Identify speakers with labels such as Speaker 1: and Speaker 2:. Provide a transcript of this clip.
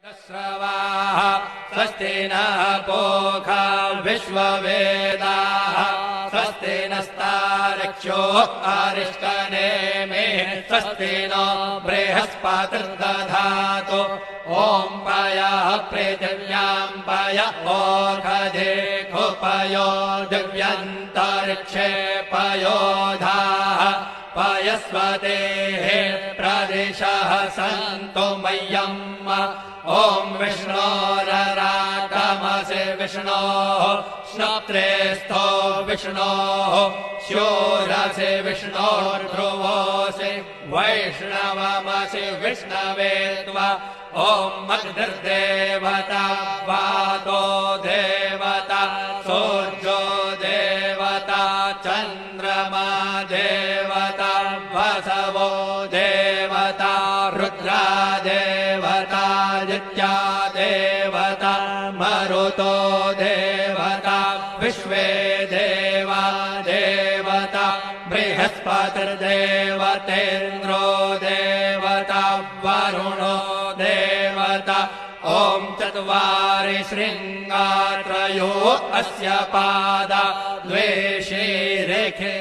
Speaker 1: श्रवाः स्वस्ति नः पूषा विश्ववेदाः स्वस्ति नस्तार्क्ष्यो अरिष्टनेमिः स्वस्ति नो बृहस्पतिर्दधातु ॐ पयः पृथिव्यां पय ओषधेषु पयो दिव्यन्तरिक्षे पयोधाः पयस्वतेः प्रदिशः सन्तु मह्यम् ॐ विष्णोररागमसि विष्णोः श्नोत्रेस्थो विष्णोः शूरसि विष्णोर्ध्रुवोऽसि वैष्णवमसि विष्णवे त्वा ॐ अग्निर्देवता वातो देवता सूर्यो देवता चन्द्रमा देवता वसवो देवता रुद्रा देवता नित्या देवता मरुतो देवता विश्वे देवा देवता बृहस्पतिर्देवतेन्द्रो देवता वरुणो देवता ॐ चत्वारि शृङ्गा त्रयो अस्य पादा द्वे शीरेखे।